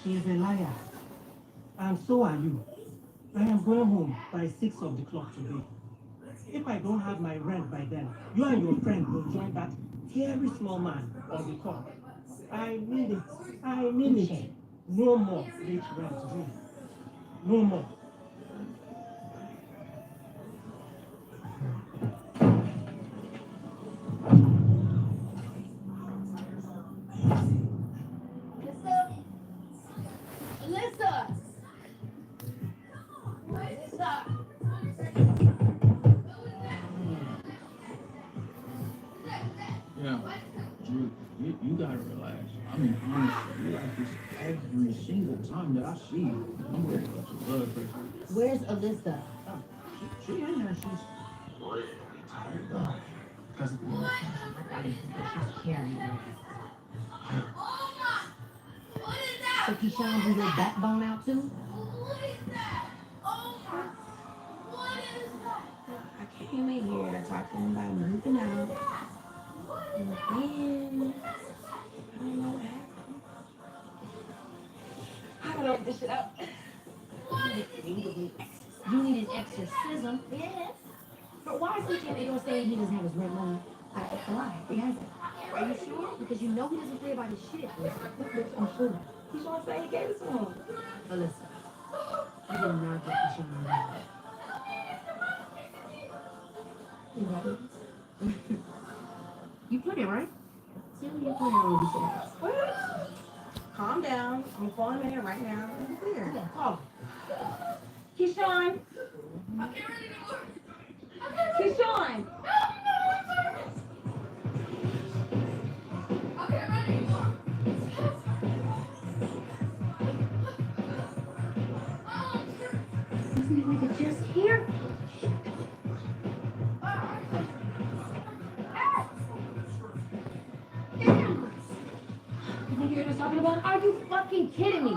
She is a liar. And so are you. I am going home by 6 of the clock today. If I don't have my rent by then, you and your friend will join that hairy small man on the call. I mean it. I mean it. No more late rent, Julie. No more. Yeah, Drew, you gotta relax. I mean, honestly, you like this every single time that I see you. I'm worried about your blood pressure. Where's Alyssa? Oh, she in there. She's really tired though. Because I didn't think she's carrying it. So Keyshawn blew your backbone out too? I came in here to talk to him about moving out. And then, I don't know what happened. I don't know what this shit up. You need an exorcism. Yes. But why is he can't they don't say he doesn't have his rent money? Why? He hasn't. Are you sure? Because you know he doesn't play about his shit. I'm sure. He's trying to say he gave it to him. But listen, I did not get the shit on that. You got it? You put it, right? Tell me you put it on these ass. What? Calm down. I'm calling him in right now. Here. Yeah, call him. Keyshawn. Keyshawn. Isn't nigga just here? You think you're just talking about? Are you fucking kidding me?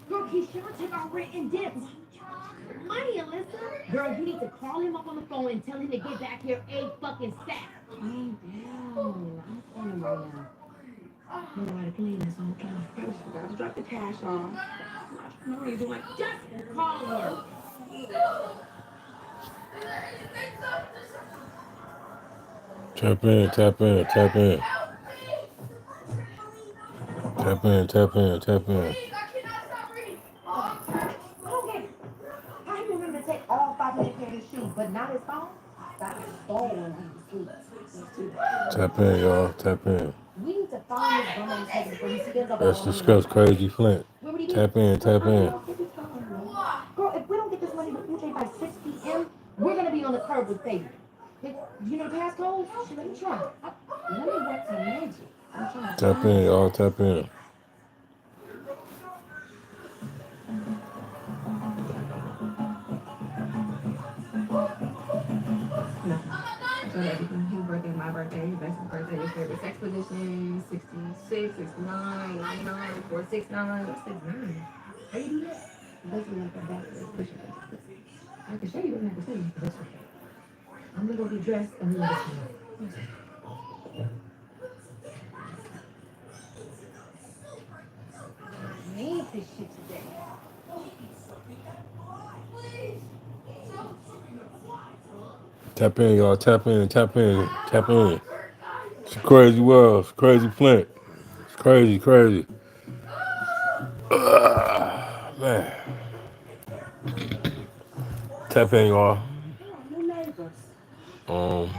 Girl, Keyshawn took our rent and dipped. Money, Alyssa. Girl, you need to call him up on the phone and tell him to get back here a fucking stack. Calm down. I'm calling him right now. You know how to clean this whole time. I just forgot to drop the cash off. I know what you're doing. Just call him. Tap in, tap in, tap in. Tap in, tap in, tap in. Okay. How you remember to take all 500 pair of shoes, but not his phone? Got stolen when he was asleep. Tap in, y'all. Tap in. We need to find this bum ass nigga before he spends up Let's all our money. discuss Crazy Flint. Where would he be? Tap in, tap in. Girl, if we don't get this money to UJ by 6 p.m., we're gonna be on the curb with baby. You know the passcode? Let me try. Let me work some magic. I'm trying to Tap find in, it. y'all. Tap in. No. I told everything. His birthday, my birthday, his best birthday, his favorite sex position, 66, 69, 99, 469, 69. How you do that? Basically like a back push. I can show you what I can show you. That's okay. I'm gonna go get dressed and we're gonna get you. I need this shit today. Tap in, y'all. Tap in, tap in, tap in. It's a crazy world. It's crazy Flint. It's crazy, crazy. Man. Tap in, y'all. Um,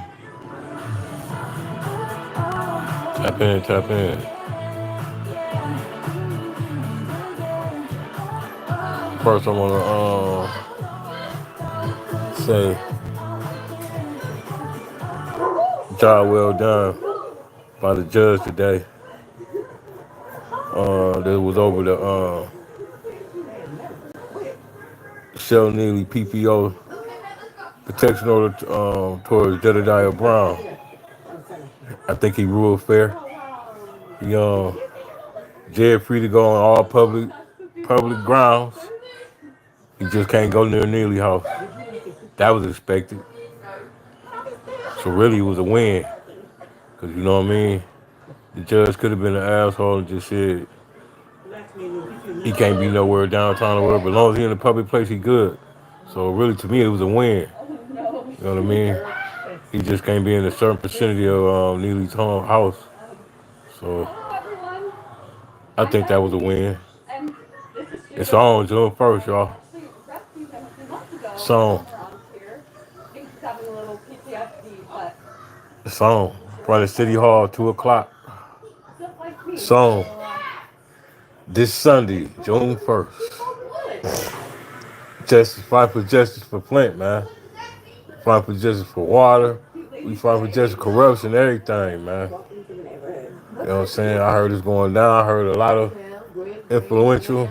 tap in, tap in. First, I want to say, job well done by the judge today. That was over the Shell Neely PPO protection order towards Jedediah Brown. I think he ruled fair. He jail free to go on all public grounds. He just can't go near Neely house. That was expected. So really, it was a win. Cause you know what I mean. The judge could have been an asshole and just said, He can't be nowhere downtown or wherever. But as long as he in a public place, he good. So really, to me, it was a win. You know what I mean? He just can't be in a certain vicinity of Neely's home house. So I think that was a win. It's on June 1st, y'all. It's on. It's on. Front of City Hall, 2 o'clock. It's on. This Sunday, June 1st. Justice, fight for justice for Flint, man. Fight for justice for water. We fight for justice, corruption, everything, man. You know what I'm saying? I heard it's going down. I heard a lot of influential,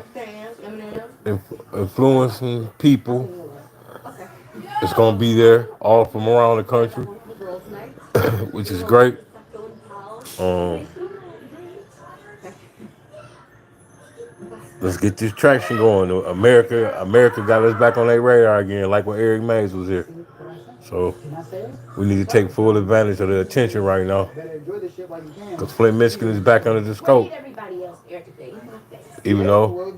influencing people. It's gonna be there, all from around the country, which is great. Um, let's get this traction going. America got us back on their radar again, like when Eric Mays was here. So we need to take full advantage of the attention right now, because Flint, Michigan is back under the scope. Even though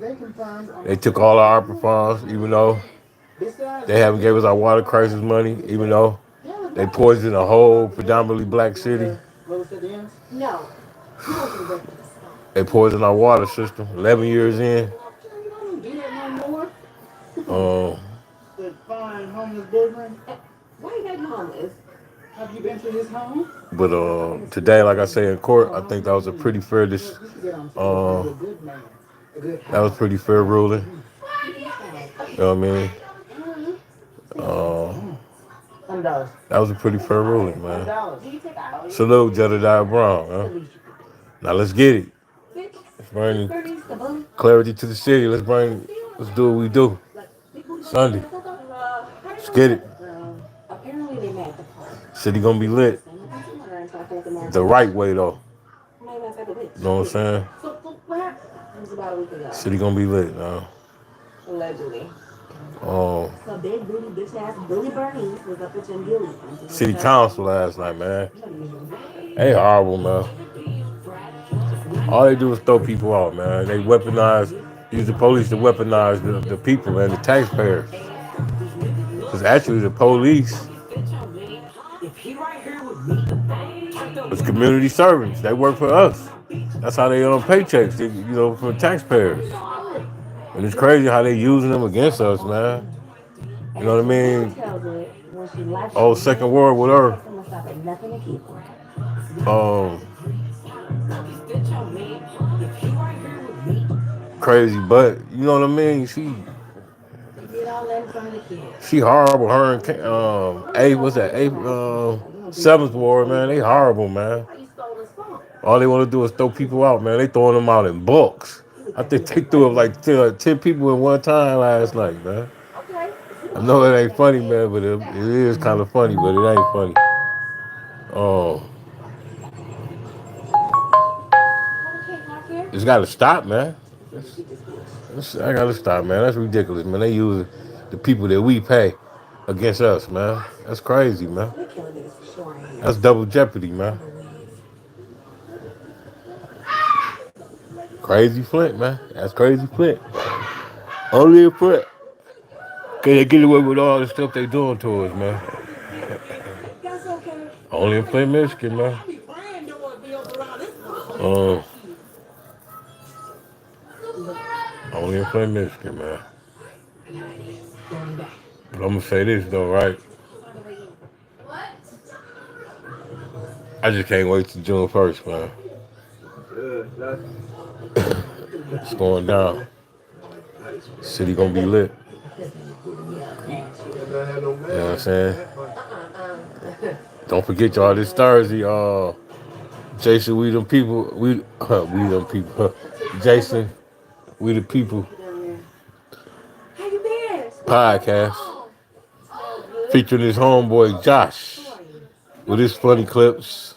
they took all our ARPA funds, even though they haven't gave us our water crisis money, even though they poisoned a whole predominantly black city. They poisoned our water system. 11 years in. Um, but today, like I say in court, I think that was a pretty fair. That was pretty fair ruling. You know what I mean? That was a pretty fair ruling, man. Salute Jedediah Brown, man. Now let's get it. Let's bring clarity to the city. Let's do what we do. Sunday. Let's get it. City gonna be lit. The right way though. You know what I'm saying? City gonna be lit now. Um, City Council last night, man. They horrible, man. All they do is throw people out, man. They use the police to weaponize the people, man, the taxpayers. Because actually the police was community servants. They work for us. That's how they earn paychecks, from taxpayers. And it's crazy how they using them against us, man. You know what I mean? Oh, Second World with her. Crazy, but you know what I mean? She horrible. Her and what's that? Seventh Ward, man. They horrible, man. All they want to do is throw people out, man. They throwing them out in bulks. I think they threw up like 10 people at one time last night, man. I know it ain't funny, man, but it is kind of funny, but it ain't funny. Oh, it's got to stop, man. I got to stop, man. That's ridiculous, man. They use the people that we pay against us, man. That's crazy, man. That's double jeopardy, man. Crazy Flint, man. That's crazy Flint. Only in Flint. Can they get away with all the stuff they doing to us, man? Only in Flint, Michigan, man. Only in Flint, Michigan, man. But I'm gonna say this though, right? I just can't wait till June 1st, man. It's going down. City gonna be lit. You know what I'm saying? Don't forget y'all this Thursday, Jason, we them people, we them people. Jason, we the people podcast featuring his homeboy Josh with his funny clips.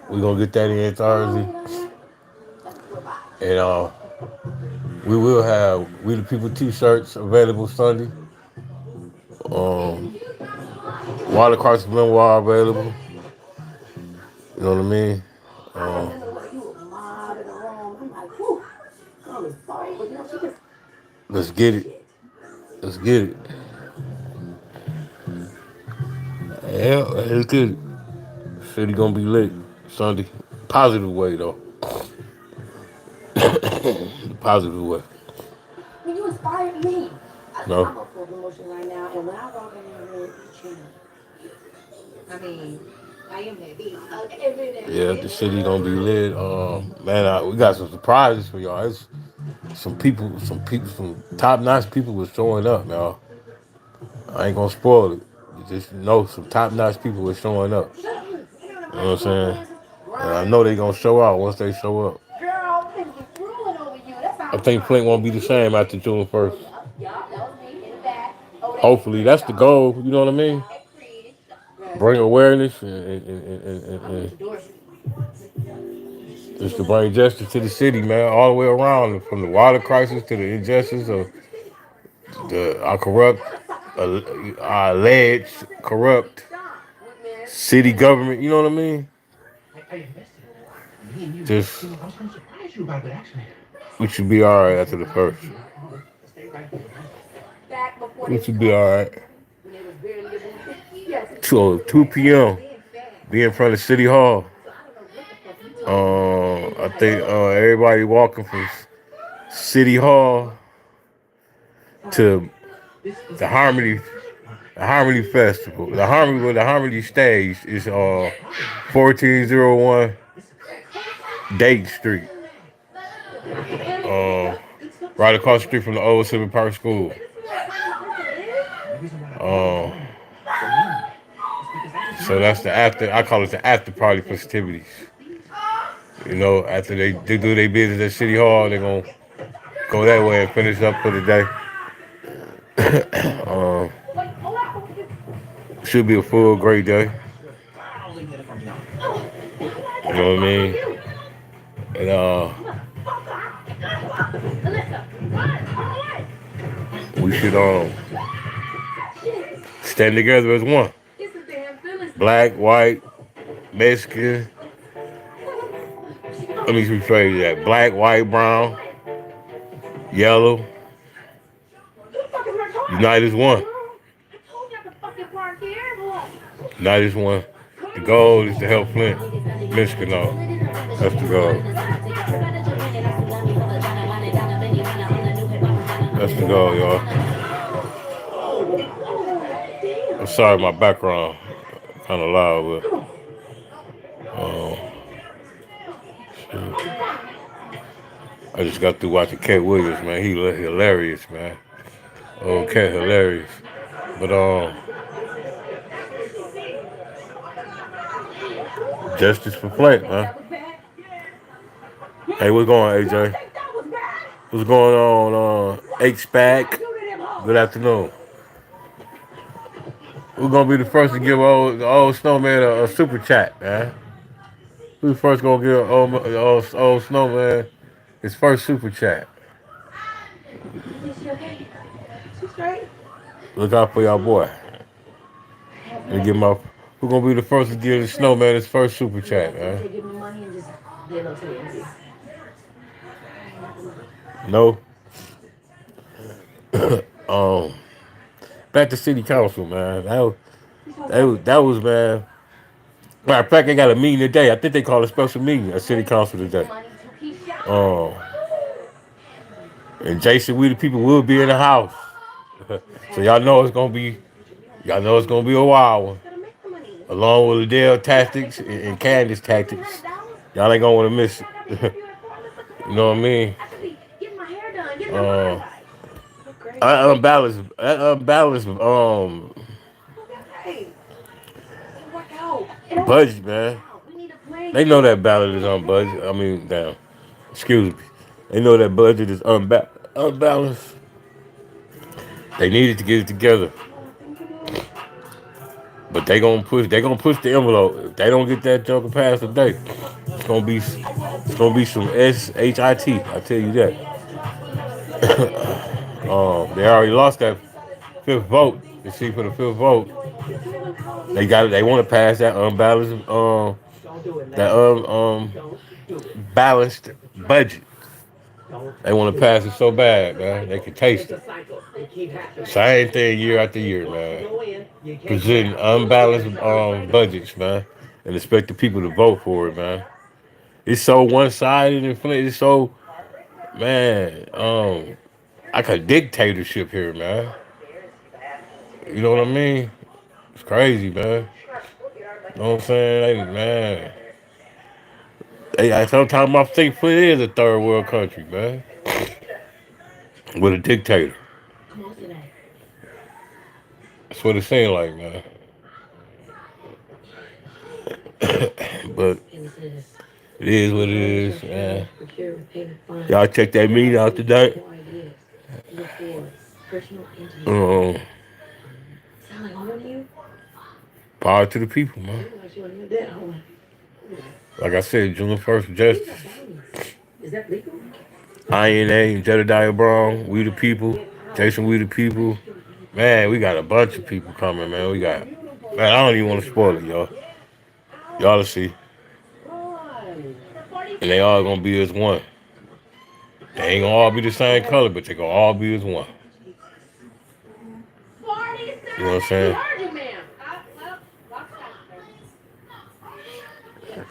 We gonna get that in Thursday, and we will have We the People t-shirts available Sunday. Water carts memoir available. You know what I mean? Let's get it. Let's get it. Yeah, let's get it. City gonna be lit Sunday. Positive way though. Positive way. When you inspired me. No. I'm a full promotion right now, and when I walk in that room, you change. I mean, I am that bitch. Yeah, the Okay, city gonna be lit. Man, we got some surprises for y'all. It's some top notch people was showing up, y'all. I ain't gonna spoil it. You just know some top notch people was showing up. You know what I'm saying? And I know they gonna show out once they show up. girl, I'm drooling over you. That's I all I'm think trying Flint to won't get be the to you. same after June Oh, 1st. yup, that was me in the back. Oh, they Hopefully, pretty that's the y'all. goal. You know what I mean? Right. Bring awareness I'm with and the door. just to bring justice to the city, man, all the way around, from the water crisis to the injustice of our corrupt, our alleged corrupt city government. You know what I mean? I missed it. Me and you. Just I was gonna surprise you about that actually. we should be all right after the first. Stay right here, right? Back before they We was should be called all city. right. When they was barely a movie. Yes. 2 p.m. Being fat. Be in front of City Hall. So I don't know what the fuck you talking I think everybody walking from City Hall to This the is actually Harmony, my first one. the Harmony Festival. The Harmony stage is 1401 Dayton Street. Uh, right across the street from the old Civic Park School. The reason why I brought you Uh, home for me is because I just so knew that's the after. I call it the after party festivities. You know, after they do their business at City Hall, they're gonna go that way and finish up for the day. Um, should be a full great day. I'll leave it if I'm young. You know what I mean? And we should stand together as one. Black, white, Mexican. Let me rephrase that. Black, white, brown, yellow. Unite as one. Unite as one. The goal is to help Flint, Michigan out. That's the goal. That's the goal, y'all. I'm sorry, my background kind of loud, but I just got through watching Cat Williams, man. He hilarious, man. Oh, Cat hilarious. But justice for Flint, man. Hey, what's going on, AJ? What's going on, H-Spack? Good afternoon. We're gonna be the first to give the old snowman a super chat, man. Who's first gonna give old snowman his first super chat? Look out for y'all boy. And give my who gonna be the first to give the snowman his first super chat, man? No. Um, back to city council, man. That was man. Matter of fact, they got a meeting today. I think they called a special meeting at city council today. Um, and Jason, we the people will be in the house. So y'all know it's gonna be a wild one. Along with Liddell tactics and Candace tactics. Y'all ain't gonna wanna miss it. You know what I mean? Uh, unbalanced budget, man. They know that ballot is unbudget. I mean, damn. Excuse me. They know that budget is unbalanced. They needed to get it together. But they gonna push the envelope. If they don't get that joker passed today, it's gonna be some shit. I tell you that. They already lost that fifth vote. You see, for the fifth vote, they want to pass that unbalanced that balanced budget. They want to pass it so bad, man. They can taste it. Same thing year after year, man. Presenting unbalanced budgets, man, and expect the people to vote for it, man. It's so one-sided in Flint. It's so, man, like a dictatorship here, man. You know what I mean? It's crazy, man. You know what I'm saying? Hey, man. Sometimes I think Flint is a third world country, man, with a dictator. That's what it seems like, man. But it is what it is, man. Y'all check that meeting out tonight. Um, Power to the people, man. Like I said, June 1st, Justice. INA, Jedediah Brown, We the People, Jason We the People. Man, we got a bunch of people coming, man. Man, I don't even want to spoil it, y'all. Y'all will see. And they all gonna be as one. They ain't gonna all be the same color, but they gonna all be as one. You know what I'm saying?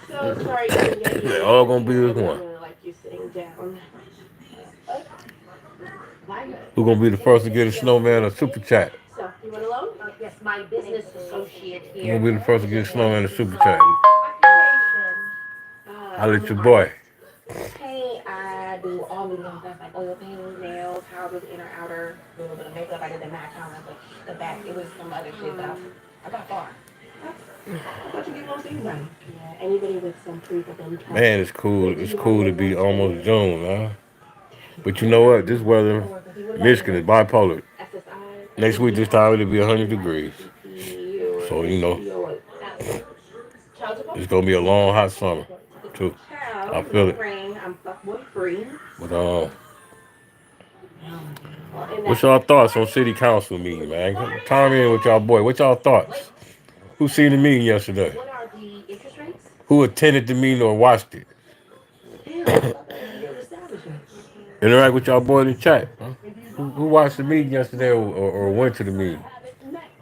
So sorry, you They all gonna be as one. like you sitting down. Who gonna be the first to get a snowman a super chat? So, you went alone? Yes, my business associate Who here. gonna be the first to get a snowman a super chat? I'll let your Uh, boy. Hey, I do all the little stuff like oil paint, nails, powders, inner, outer, a little bit of makeup. I did the MAC counter, but the back, it was some other shit that I got far. I thought you didn't want to see anybody. Yeah, anybody with some proof of income. Man, it's cool. It's cool to be almost June, huh? But you know what? This weather, Michigan is bipolar. Next week this time it'll be 100 degrees. So you know, it's gonna be a long hot summer too. I feel it. But what's y'all thoughts on city council meeting, man? Time in with y'all boy. What y'all thoughts? Who seen the meeting yesterday? Who attended the meeting or watched it? Interact with y'all boy in the chat. Huh? Who watched the meeting yesterday or went to the meeting?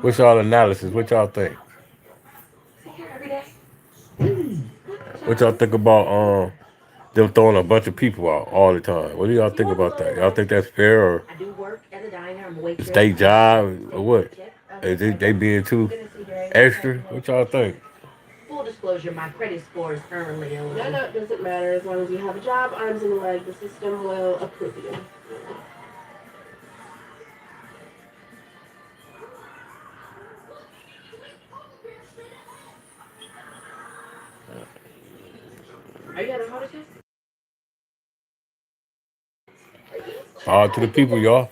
What's y'all analysis? What y'all think? What y'all think about them throwing a bunch of people out all the time? What do y'all think about that? Y'all think that's fair or the state job or what? They being too extra? What y'all think? Full disclosure, my credit score is currently low. No, it doesn't matter. As long as you have a job, arms and legs, the system will approve you. Are you having a heart attack? All to the people, y'all.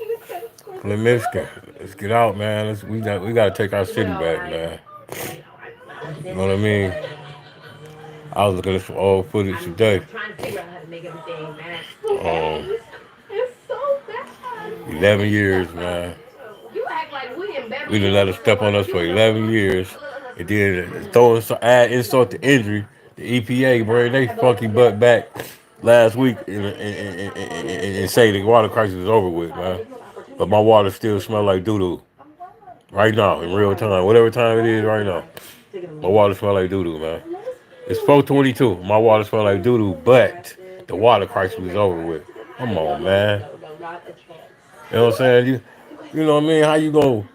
Flint, Michigan. Let's get out, man. We gotta take our city back, man. You know what I mean? I was looking at some old footage today. Trying to figure out how to make everything match. Um, It's so bad. 11 years, man. You act like we in Beverly We done let them step on us for 11 years. And then add insult to injury. The EPA bring they funky butt back last week and say the water crisis is over with, man. But my water still smell like doo-doo right now in real time. Whatever time it is right now. My water smell like doo-doo, man. It's 4:22. My water smell like doo-doo, but the water crisis is over with. Come on, man. You know what I'm saying? You know what I mean? How you gonna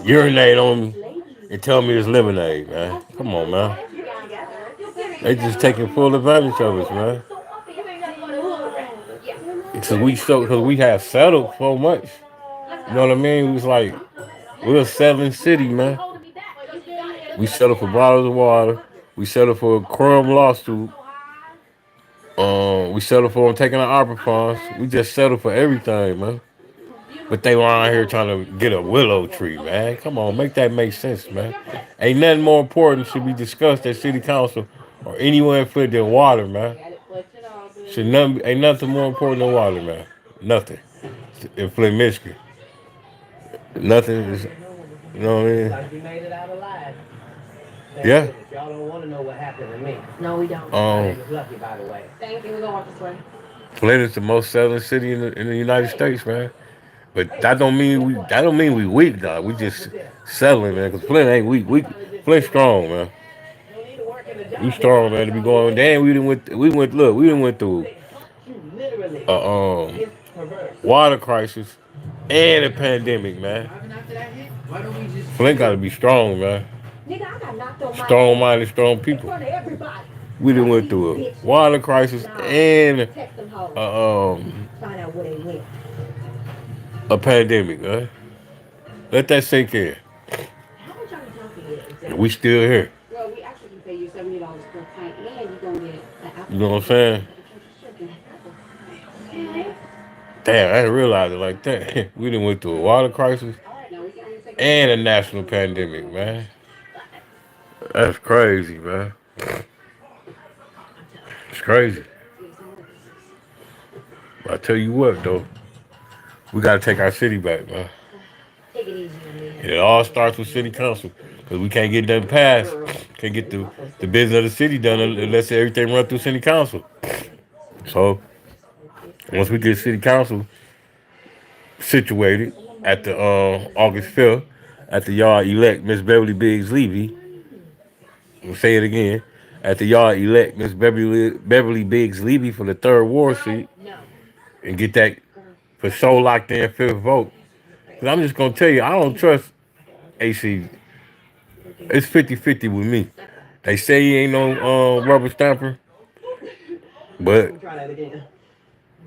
urinate on me and tell me it's lemonade, man? Come on, man. They just taking full advantage of us, man. Because we have settled so much. You know what I mean? We was like, we're a seven city, man. We settled for bottles of water. We settled for a crumb lawsuit. We settled for them taking our opera funds. We just settled for everything, man. But they were out here trying to get a willow tree, man. Come on, make that make sense, man. Ain't nothing more important should be discussed at city council or anywhere in Flint than water, man. Ain't nothing more important than water, man. Nothing. In Flint, Michigan. Nothing is, you know what I mean? Thank Yeah. goodness. Y'all don't want to know what happened to me. No, we don't. My Um, name is Lucky, by the way. Thank you. We're going to walk this way. Flint is the most selling city in the United Hey, States, man. But hey, guess what? that don't mean we weak, dog. We Lunch for just dinner. selling, man. Cause Flint ain't weak. We finally did some Flint good work. strong, man. No need to work in the We job they strong, promised man. To be y'all you going, wouldn't. damn, we didn't went through They punked you literally. a It's perverse. water crisis and a pandemic, man. Driving after that hit? Why don't we just Flint got to chill? be strong, man. Nigga, I got knocked on my Strong ass minded, strong in people. front of everybody. We done Like went these through a bitches. water crisis Nah, and text them hoes. a, Find out where they went. a pandemic, man. Let that sink in. How much are we talking here We exactly? still here. Well, we actually can pay you $70 for a pint, and you're gonna get an You apple know what I'm pie saying? for the church's chicken. Okay. Damn, I didn't realize it like that. We done went through a water crisis All right, now we can only take up to and a 30 national for the first pandemic, one. man. But That's crazy, man. I'm telling It's crazy. you, it's some other business. But I tell you what, though, we got to take our city back, man. Take it easy on me, And honey. it all starts with city council because we can't get nothing passed. Can't get the business of the city done unless everything run through city council. So once we get city council situated at the August 5th, at the yard elect Miss Beverly Biggs Levy, I'll say it again, at the yard elect Miss Beverly Biggs Levy for the third ward seat No. and get that for sure locked in fifth vote. Because I'm just going to tell you, I don't trust AC. It's 50-50 with me. They say he ain't no rubber stamper, but Let me try that again.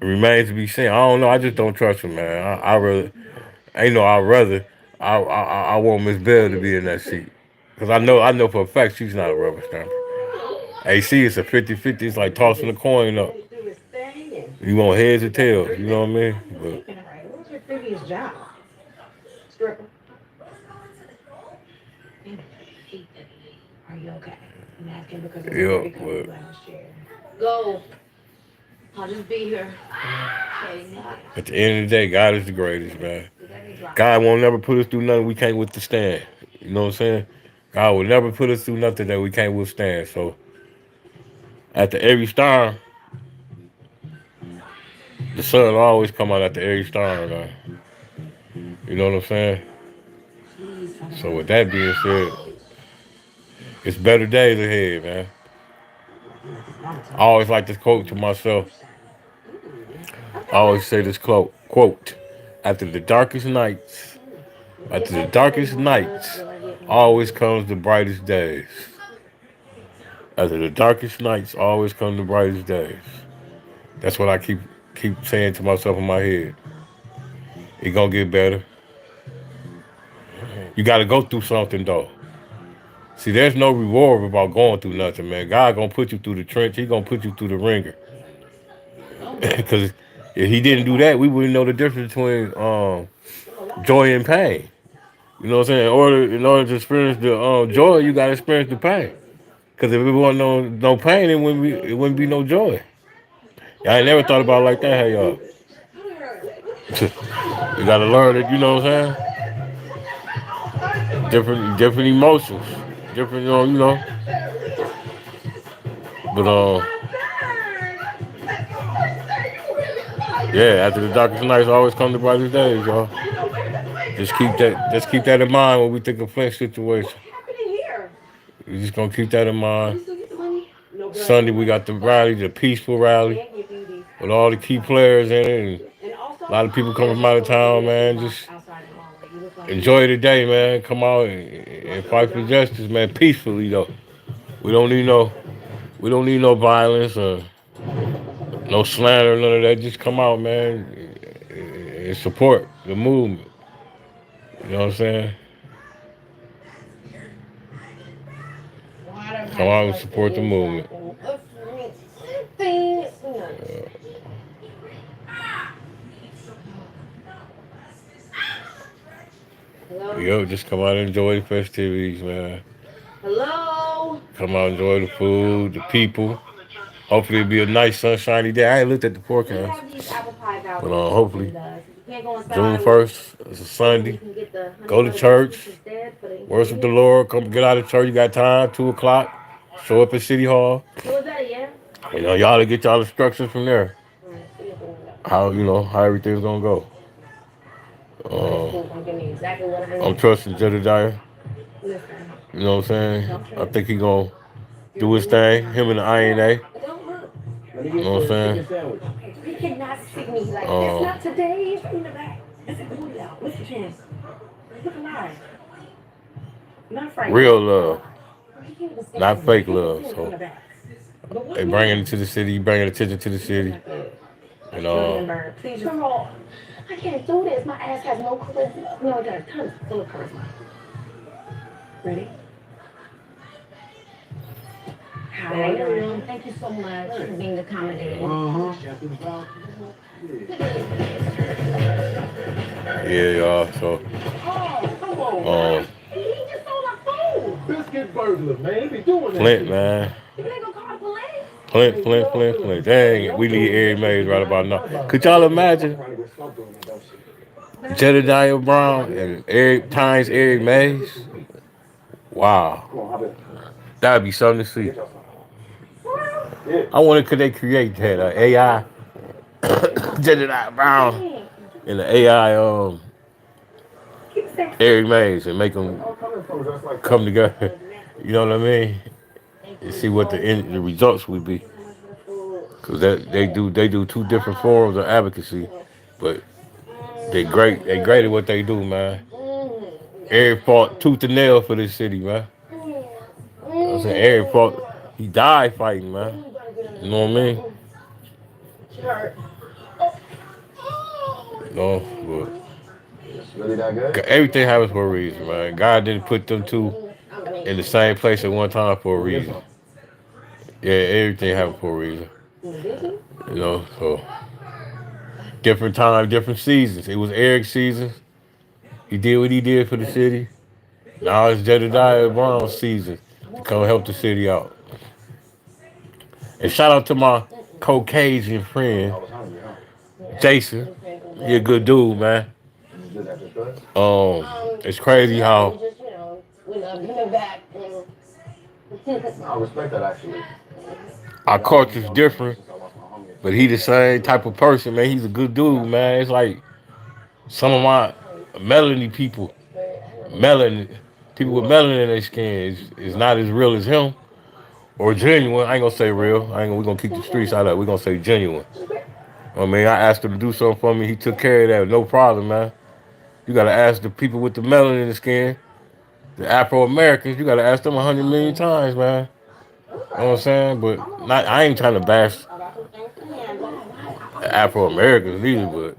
it remains to be seen. I don't know. I just don't trust him, man. I rather, ain't no. I rather. I want Miss Bell to be in that seat because I know for a fact she's not a rubber stamper. AC it's a 50-50. It's like tossing a coin up. Let it do its thing, and You want heads or you got tails? 3 You know what I minutes. mean? You're But thinking, all right, what was your previous job? Stripper. And are you okay? I'm asking because there's a yeah, baby coming but last year. Go. I'll just be here. Okay, not. at the end of the day, God is the greatest, man. Let me drop. God won't never put us through nothing we can't withstand. You know what I'm saying? God will never put us through nothing that we can't withstand. So after every storm, the sun will always come out after every storm, man. You know what I'm saying? Please, Father So with God. that being said, it's better days ahead, man. I always like this quote to myself. I always say this quote. After the darkest nights, after the darkest nights, always comes the brightest days. After the darkest nights, always come the brightest days. That's what I keep saying to myself in my head. It gonna get better. You gotta go through something though. See, there's no reward about going through nothing, man. God gonna put you through the trench. He gonna put you through the ringer. Because if he didn't do that, we wouldn't know the difference between joy and pain. You know what I'm saying? In order to experience the joy, you gotta experience the pain. Because if it wasn't no pain, it wouldn't be no joy. I ain't never thought about it like that. Hey y'all, you gotta learn it. You know what I'm saying? Different emotions, different But yeah, after the darkest nights always come the brightest days, y'all. Just keep that in mind when we think of Flint situation. What's happening here? We just gonna keep that in Did we mind. still get the money? No, girl, Sunday no we money. got the rally, the peaceful rally, Can't give you these with all the outside key products. players in it, and And a also, lot of people coming there's from a out of storage town, unit in the man. box Just outside the hallway. You look like you enjoy need the it. day, man. Come out and fight for justice, man, peacefully though. We don't need no we don't need no violence or no slander, none of that. Just come out, man, and support the movement. You know what I'm saying? Water Come has out and like the support the inside movement. thing. It's nuts. Hello? Yo, just come out and enjoy the festivities, man. Hello? Come out and enjoy the food, the people. Hopefully it'll be a nice sunshiny day. I ain't looked at the We forecast, have these apple pie but vouchers hopefully and Can't go June inside with 1st. It's a so we Sunday. can get the honey Go to butter biscuits church. instead for the Worship the ingredients. Lord. Come get out of church. You got time. 2 o'clock. Show up at City Hall. So is that a yeah? Y'all to get y'all instructions from there. Alright, so you're doing that. How everything's gonna go. When this Uh, food gonna give me exactly what I I'm need. trusting Jedediah. Listen, You know what I'm saying? don't I trip. think he gonna do his thing. Him and the INA. Don't look. You know what I'm saying? You cannot see me like this. Um, Not today. It's in the back. It's a booty out. Lift your chin. Look alive. Not Frank. real love, You can't even skip not from here. fake You can love. see it from So the back. But what they do bringing you it to the city, bringing attention to the city. And Remember, please, girl, I can't do this. My ass has no charisma. No, it got a ton full of charisma. Ready? How are you? Thank you so much for being accommodating. yeah, y'all. So Oh, come on, um, man. He just stole our food. Biscuit burglar, man. Be doing that Flint, shit. man. You ain't gonna call the police? Flint. Dang, we need Eric Mays right about now. Could y'all imagine Jedediah Brown and Eric times Eric Mays? Wow, that'd be something to see. I wonder could they create that AI Jedediah Brown and the AI Eric Mays and make them come together. You know what I mean? And see what the results would be. Cause they do two different forms of advocacy, but they great at what they do, man. Eric fought tooth and nail for this city, man. I said Eric fought, he died fighting, man. You know what I mean? No, Really that but good? everything happens for a reason, man. God didn't put them two in the same place at one time for a reason. Yeah, everything happened for a reason. So different time, different seasons. It was Eric's season. He did what he did for the city. Now it's Jedediah Brown's season to come help the city out. And shout out to my Caucasian friend, Jason. He a good dude, man. It's crazy how We love giving back. I respect that actually. our culture's different, but he the same type of person, man. He's a good dude, man. It's like some of my melanie people, melanin people with melanin in their skin is not as real as him or genuine. I ain't gonna say real. We're gonna keep the streets out of it. We're gonna say genuine. I mean, I asked him to do something for me. He took care of that, no problem, man. You gotta ask the people with the melanin in the skin, the Afro Americans. You gotta ask them 100 million times, man. You know what I'm saying? But not. I ain't trying to bash Afro Americans either, but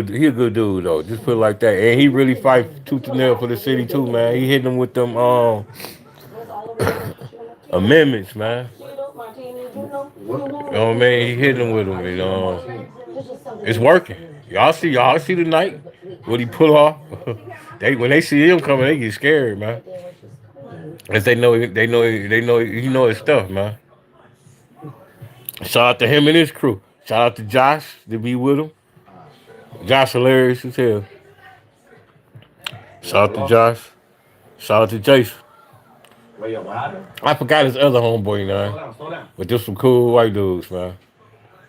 he a good dude though. Just put it like that. And he really fight tooth and nail for the city too, man. He hitting them with them amendments, man. You know what I mean? He hitting them with them, and it's working. Y'all see tonight what he pull off. They when they see him coming, they get scared, man. As he know his stuff, man. Shout out to him and his crew. Shout out to Josh to be with him. Josh hilarious as hell. Shout out to Josh. Shout out to Jason. Wait, what happened? I forgot his other homeboy, man. Slow down. But just some cool white dudes, man.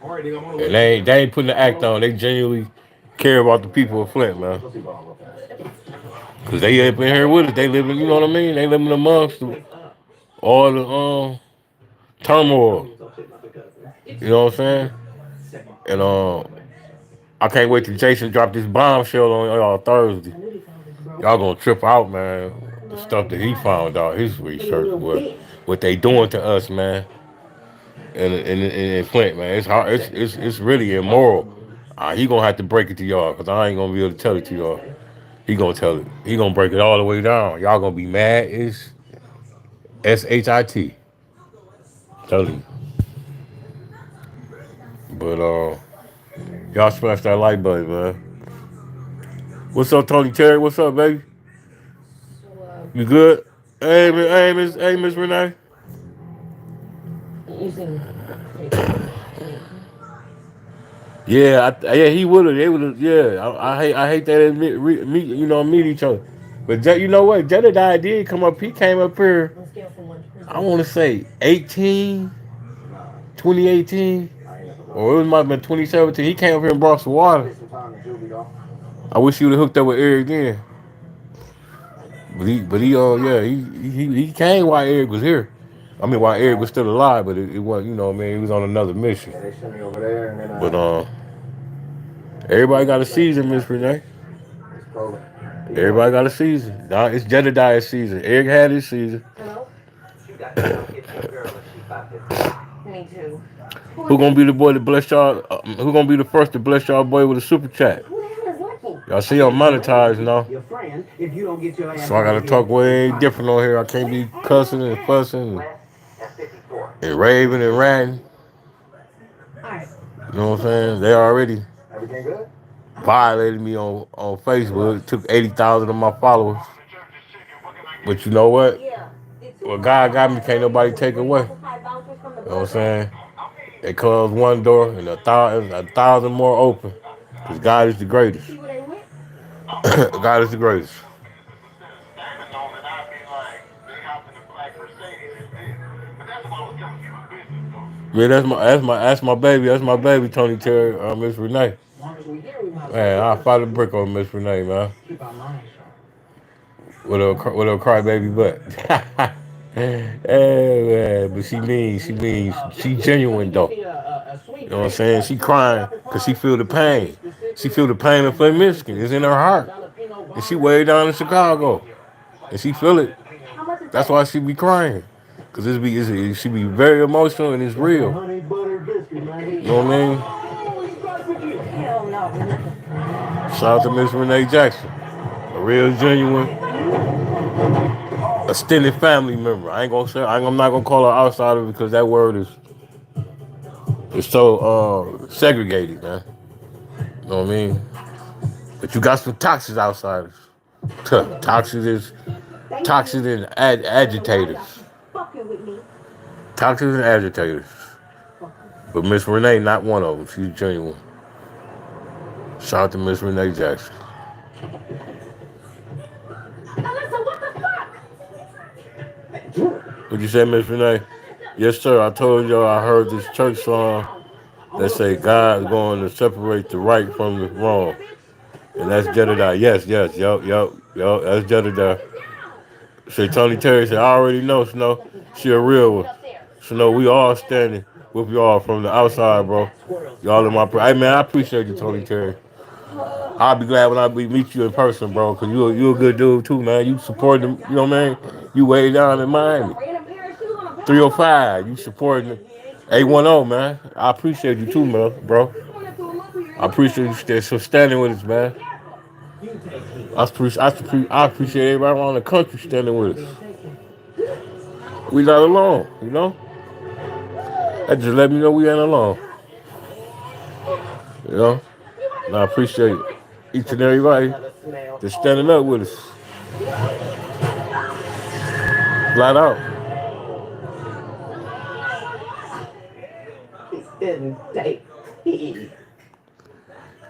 All right, nigga, I'm on the And way. they ain't putting the act on. They genuinely care about the people of Flint, man. Cause they up in here with us. They living, you know what I mean? They living amongst all the turmoil. You know what I'm saying? And I can't wait till Jason drop this bombshell on y'all Thursday. Y'all gonna trip out, man. The stuff that he found out, his research, what they doing to us, man. In Flint, man, it's hard. It's really immoral. He gonna have to break it to y'all, cause I ain't gonna be able to tell it to y'all. He gonna tell it. He gonna break it all the way down. Y'all gonna be mad. It's SHIT. Telling you. But y'all smash that like button, man. What's up, Tony Terry? What's up, baby? You good? Hey, Miss Renee. Yeah, he would have. They would have. Yeah, I hate that they meet each other. But you know what? Jedediah did come up. He came up here. I want to say 2018, or it might have been 2017. He came up here and brought some water. I wish he would have hooked up with Eric then. Yeah, he came while Eric was here. I mean, while Eric was still alive, but it wasn't, man, he was on another mission. But everybody got a season, Miss Renee. Everybody got a season. Now it's Jedediah's season. Eric had his season. Me too. Who gonna be the boy to bless y'all? Who gonna be the first to bless y'all boy with a super chat? Who the hell is Lucky? Y'all see I'm monetized now, Your friend, if you don't get your ass so I gotta talk way different on here. I can't be cussing and fussing and raving and ranting. Alright. You know what I'm saying? They already Everything good? violated me on Facebook. Took 80,000 of my followers. But you know what? What God got me, can't nobody take away. You know what I'm saying? They closed one door and a thousand more open. Because God is the greatest. God is the greatest. Yeah, that's my baby. That's my baby, Tony Terry, Miss Renee. Man, I fought a brick on Miss Renee, man. With a crybaby butt. Hey, man, but she genuine though. You know what I'm saying? She crying because she feel the pain. She feel the pain of Flint, Michigan. It's in her heart. And she way down in Chicago. And she feel it. That's why she be crying. Because she be very emotional and it's real. You know what I mean? Shout out to Miss Renee Jackson. A real genuine, extended family member. I'm not gonna call her outsider because that word is so segregated, man. You know what I mean? But you got some toxic outsiders. Toxic and agitators. Toxic and agitators. But Miss Renee, not one of them. She's genuine. Shout out to Miss Renee Jackson. Alyssa, what the fuck? What'd you say, Miss Renee? Yes, sir. I told y'all I heard this church song that say God's going to separate the right from the wrong. And that's Jedediah. Yes, yup. That's Jedediah. Say Tony Terry said, I already know, Snow. She a real one. Snow, we all standing with y'all from the outside, bro. Y'all in my hey man, I appreciate you, Tony Terry. I'll be glad when meet you in person, bro, because you a good dude too, man. You support them, you know what I mean? You way down in Miami. 305, you supporting A10, man. I appreciate you too, man, bro. I appreciate you standing with us, man. I appreciate everybody around the country standing with us. We not alone, you know? That just let me know we ain't alone. You know? And I appreciate each and everybody that's standing up with us. Flat out.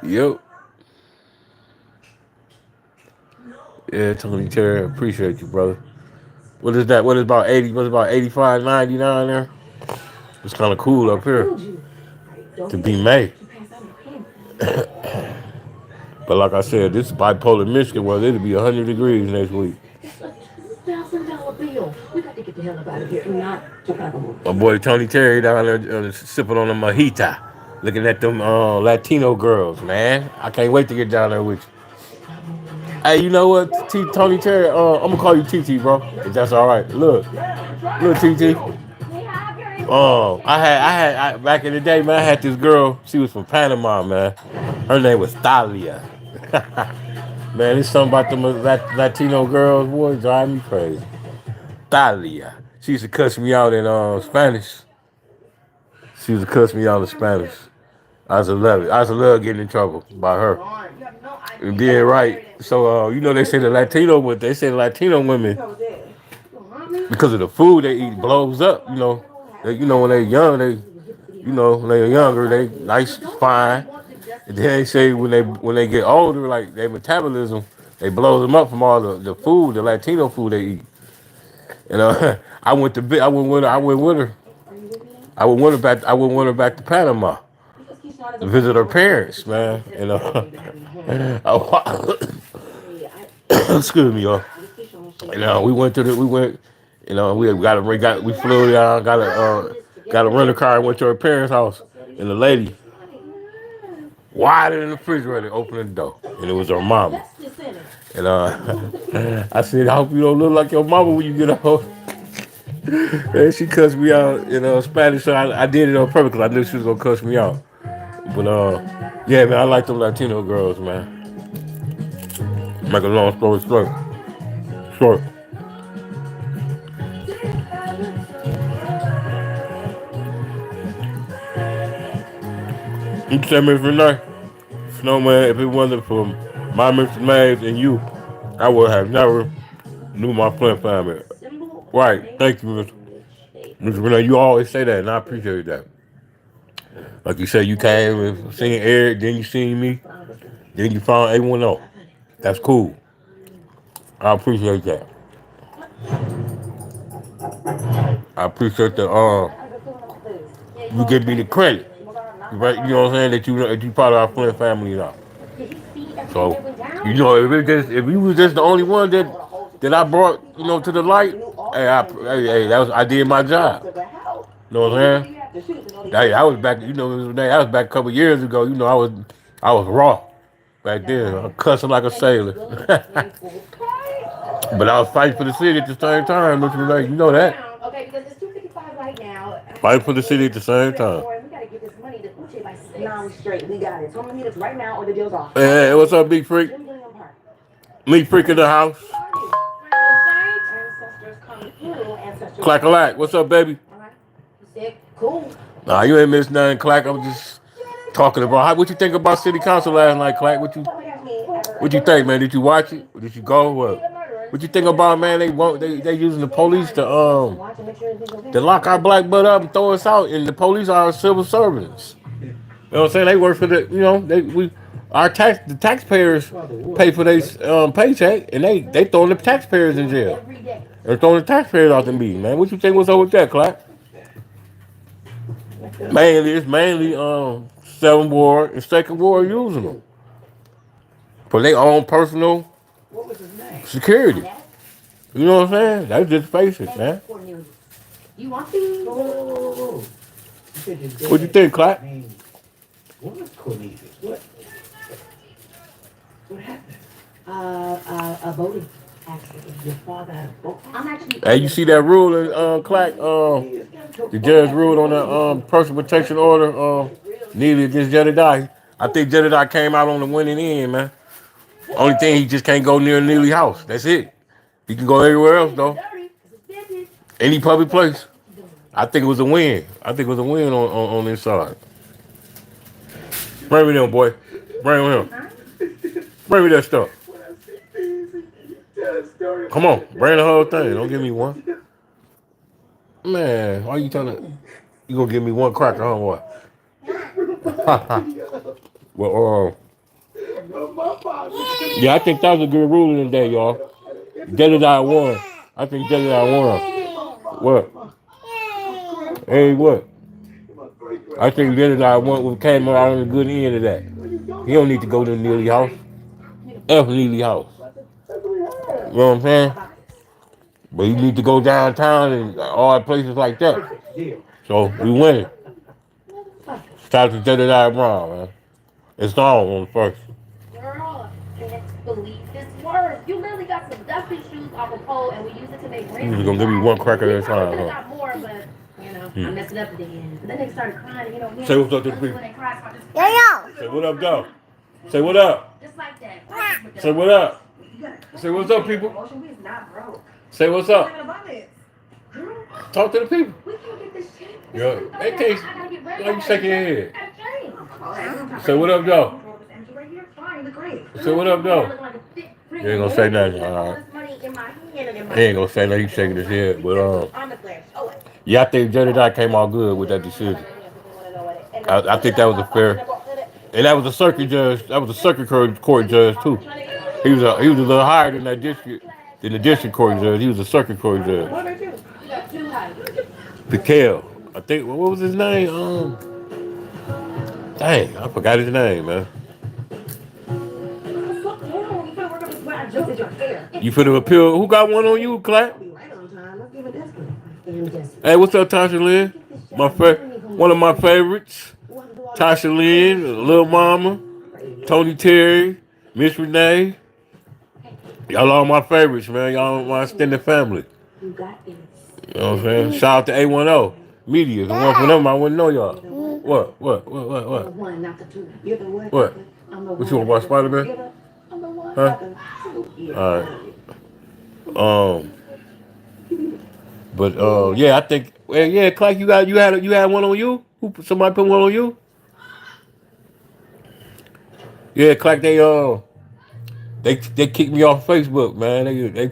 Yep. Yeah, Tony Terry, appreciate you, brother. What is that? What is about 80? What's about 85, 90 down there? It's kind of cool up here to be May. But like I said, this is bipolar Michigan, where it'll be 100 degrees next week. $2,000 bill. We got to get the hell up out of here. Not My boy Tony Terry down there sipping on a mojito, looking at them Latino girls, man. I can't wait to get down there with you. Hey, you know what, Tony Terry? I'm gonna call you TT, bro. If that's all right. Look, TT. Back in the day, man. I had this girl. She was from Panama, man. Her name was Thalia. Man, it's something about them Latino girls, boy, drive me crazy. Thalia. She used to cuss me out in Spanish. She used to cuss me out in Spanish. I used to love getting in trouble by her. And being right. So they say the Latino women, because of the food they eat blows up, when they're young, you know, when they're younger, they nice, fine. And then they say when they get older, like their metabolism, they blows them up from all the food, the Latino food they eat. And I went with her. I went with her back to Panama to visit her parents, man. And excuse me, y'all. And we went, we flew down, got a rental car, and went to her parents' house. And the lady, wide in the refrigerator, opened the door, and it was her mama. And I said, I hope you don't look like your mama when you get home. And she cussed me out in Spanish, so I did it on purpose because I knew she was gonna cuss me out. But yeah, man, I like them Latino girls, man. Make a long story short. You tell me if you're not Snowman, if it wasn't for my Mr. Mays and you, I would have never knew my Flint family. Right, thank you, Mr. Renee. You always say that, and I appreciate that. Like you said, you came and seen Eric, then you seen me, then you found A10. That's cool. I appreciate that. I appreciate the you give me the credit. Right, you know what I'm saying? That you part of our Flint family now. So, if you was just the only one that I brought, to the light, hey, I did my job. You know what I'm saying? Hey, I was back, I was back a couple years ago. I was raw back then. I was cussing like a sailor. But I was fighting for the city at the same time, Mr. Renee. You know that. Okay, because it's 2:55 right now. Fighting for the city at the same time. We gotta get this money to Uche by 6. No, we straight. We got it. So I'm gonna meet us right now or the deal's off. Hey, what's up, big freak? Meat freak in the house. Clack-a-lack. What's up, baby? Cool. Nah, you ain't missed nothing, Clack. I was just talking about what you think about city council last night, Clack. What you think, man? Did you watch it? Or did you go? What you think about, man? They using the police to lock our black butt up and throw us out, and the police are civil servants. You know what I'm saying? They work for the taxpayers pay for their paycheck, and they throwing the taxpayers in jail. They're throwing the taxpayers out the meeting, man. What you think was up with that, Clack? It's mainly 7th Ward and 2nd Ward using them for their own personal security. You know what I'm saying? That's just face it, man. You want these? What you think, Clack? What was Cornelius? What happened? A voting accident. Your father had a vote. I'm actually. Hey, you see that ruling, Clack? The judge ruled on the personal protection order, needed against Jedediah. I think Jedediah came out on the winning end, man. Only thing, he just can't go near Neely's house. That's it. He can go everywhere else, though. Any public place. I think it was a win. I think it was a win on this side. Bring me them, boy. Bring me them. Bring me that stuff. Come on. Bring the whole thing. Don't give me one. Man, why you gonna give me one cracker, huh, boy? Well, yeah, I think that was a good ruling today, y'all. Jedediah won. I think Jedediah won. What? Hey, what? I think Jedediah came out on the good end of that. He don't need to go to Neely house. F Neely house. You know what I'm saying? But you need to go downtown and all places like that. So we winning. Shout out to Jedediah Brown, man. It's on the first. Girl, I can't believe this works. You literally got some dusty shoes off a pole and we use it to make rings. You're gonna give me one cracker at a time, huh? Got more, but I messed it up at the end. And then they started crying, Say what's up to the people. When they cried, so I just Say what up, though. Say what up. just like that. Say what up. Say what's up, people. Say what's up. Talk to the people. We can get this shit. Yeah, they can't. Why you shaking your head? Say what up, Joe. Say what up, Joe. You ain't gonna say nothing. All right. He ain't gonna say nothing. He's shaking his head. But yeah, I think Jedediah came out good with that decision. I think that was a fair, and that was a circuit judge. That was a court judge too. He was a little higher than the district court judge. He was a circuit court judge. Piquel, I think. What was his name? Dang, I forgot his name, man. You finna appeal? Who got one on you, Clap? Hey, what's up, Tasha Lynn? One of my favorites. Tasha Lynn, Lil Mama, Tony Terry, Miss Renee. Y'all all my favorites, man. Y'all my extended family. You know what I'm saying? Shout out to A10 Media. The one for them, I wouldn't know y'all. What? What? What you want to watch Spider-Man? Huh? Alright. But yeah, I think yeah, Clark, you had one on you? Somebody put one on you? Yeah, Clark, they kicked me off Facebook, man. They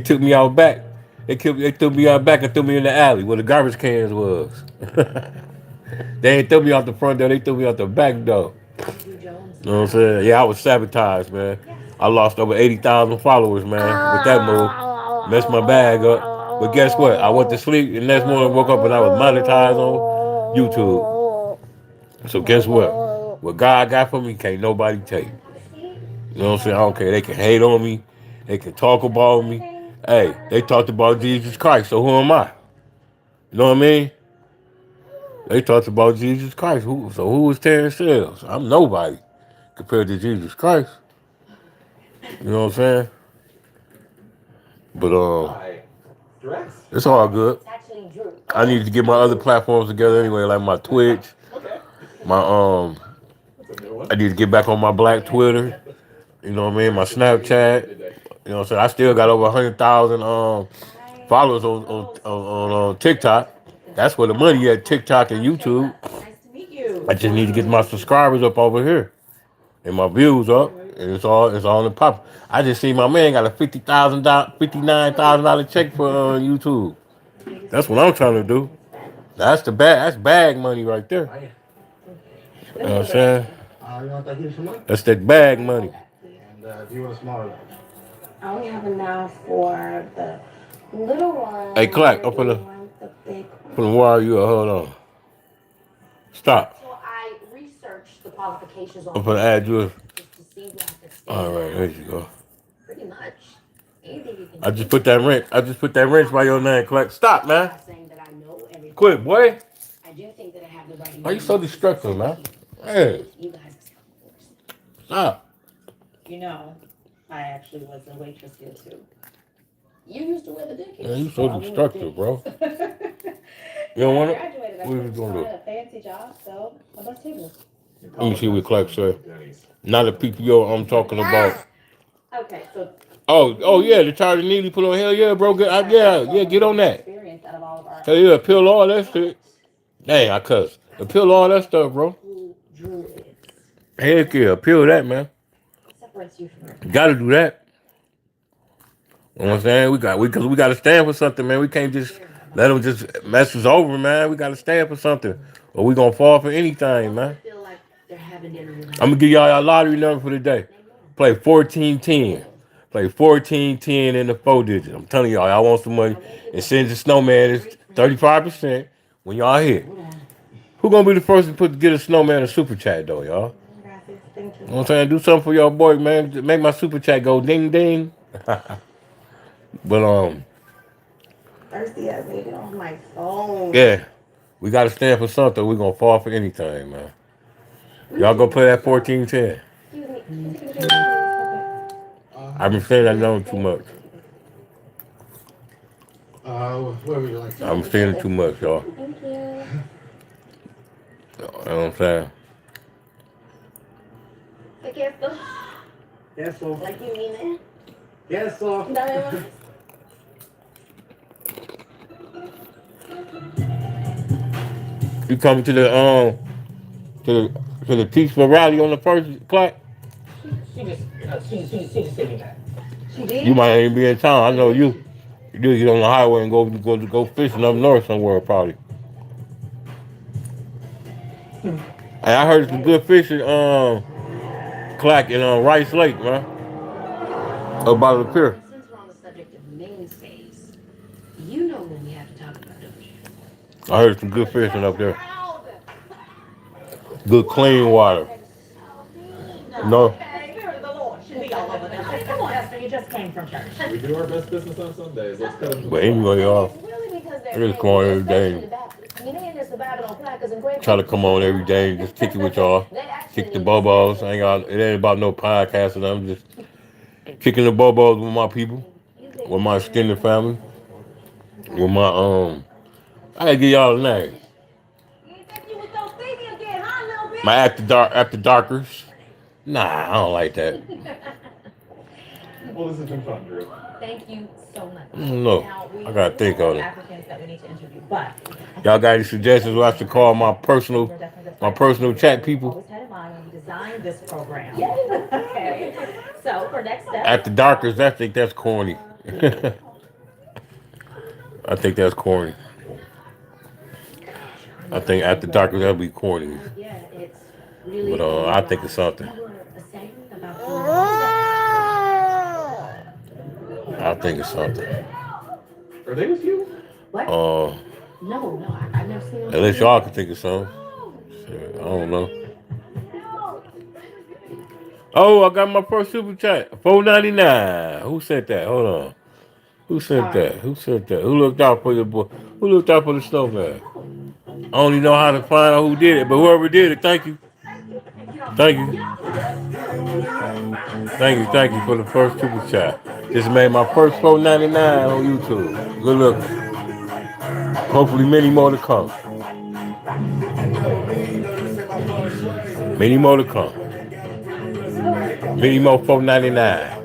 took me out back. They threw me out back and threw me in the alley where the garbage cans was. They ain't threw me out the front door, they threw me out the back door. You know what I'm saying? Yeah, I was sabotaged, man. I lost over 80,000 followers, man, with that move. Messed my bag up. But guess what? I went to sleep and next morning woke up and I was monetized on YouTube. So guess what? What God got for me can't nobody take. You know what I'm saying? I don't care. They can hate on me. They can talk about me. Hey, they talked about Jesus Christ, so who am I? You know what I mean? They talked about Jesus Christ. Who is Terrence Sales? I'm nobody compared to Jesus Christ. You know what I'm saying? But it's all good. I need to get my other platforms together anyway, like my Twitch, my I need to get back on my Black Twitter. You know what I mean? My Snapchat. You know what I'm saying? I still got over 100,000 followers on TikTok. That's where the money at, TikTok and YouTube. I just need to get my subscribers up over here and my views up, and it's all in pop. I just see my man got a $59,000 check for YouTube. That's what I'm trying to do. That's bag money right there. You know what I'm saying? That's that bag money. Do you want a smaller one? I only have enough for the little one. Hey, Clark, I'm finna wire you. Hold on. Stop. So I researched the qualifications on I'm finna add you. just to see what I could stay. All right, there you go. Pretty much. Anything you can I just put that wrench by your name, Clark. Stop, man. I'm not saying that I know everything. Quit, boy. I do think that I have the right. Why you so destructive, man? Hey, You guys. stop. You know, I actually was a waitress here too. You used to wear the dick. Man, you so destructive, bro. You don't want it? Graduated. I What are you gonna do? had a fancy job, so I bust tables. Let me see what Clark said. Not a PPO I'm talking about. Okay, so. Oh yeah, the Charlie Neely put on. Hell yeah, bro. Get on that. Experience out of all of our. Hell yeah, appeal all that shit. Dang, I cuss. Appeal all that stuff, bro. Who Drew is. Heck yeah, appeal that, man. Separates you from her. You gotta do that. You know what I'm saying? We gotta stand for something, man. We can't just let them just mess us over, man. We gotta stand for something, or we gonna fall for anything, man. I feel like they're having dinner with I'm gonna give y'all lottery number for the day. Play 1410. Play 1410 in the 4 digits. I'm telling y'all want some money. And send the snowman is 35% when y'all hit. Who gonna be the first to get a snowman a super chat though, y'all? You know what I'm saying? Do something for y'all boy, man. Make my super chat go ding ding. But Thirsty, I made it on my phone. yeah, we gotta stand for something. We gonna fall for anything, man. Y'all go play that 1410. I've been saying that number too much. Where would you like to? I'm saying it too much, y'all. Thank you. You know what I'm saying? I guess so. Yes, so. Like you mean it? Yes, so. No. You coming to the peaceful rally on the first clock? She just sitting back. She did? You might ain't be in town. I know you. You do get on the highway and go fishing up north somewhere probably. Hey, I heard some good fishing, clack in Rice Lake, man. Up by the pier. Since we're on the subject of mainstays, you know when we have to talk about, don't you? I heard some good fishing up there. Good clean water. No. The Spirit of the Lord should be all over them. I mean, come on, Esther, you just came from church. We do our best business on Sundays. Let's cut them some But slack. anyway, y'all, It's really because they're I just paying come on you, every especially the day. Baptists. I mean, they ain't just the Babylon placards and great Try to come on every day and just kick it with y'all. They actually Kick the need bobos. I ain't got it ain't about no podcasting. I'm just kicking the bobos with my people, with my extended family, with my I gotta give y'all a name. You ain't think you was so sleepy again, huh, little bitch? My after darkers. Nah, I don't like that. Well, this has been fun, Drew. Thank you so much. I don't know. Now, I gotta think have on it. applicants that we need to interview, but Y'all got any suggestions what I should call my personal chat people? always had in mind when we designed this program. Okay. So for next step, After darkers, I think that's corny. I think that's corny. I think after darkers that'll be corny. yeah, it's really. But I think of something. You were saying about I think of something. Are they with you? what? Uh, No, I've never seen them. unless y'all can think of something. Shit, I don't know. Oh, I got my first super chat. $4.99. Who sent that? Hold on. Who sent that? Who sent that? Who looked out for your boy? Who looked out for the snowman? I don't even know how to find out who did it, but whoever did it, thank you. Thank you. Thank you for the first super chat. This made my first $4.99 on YouTube. Good look. Hopefully many more to come. Many more to come. Many more $4.99.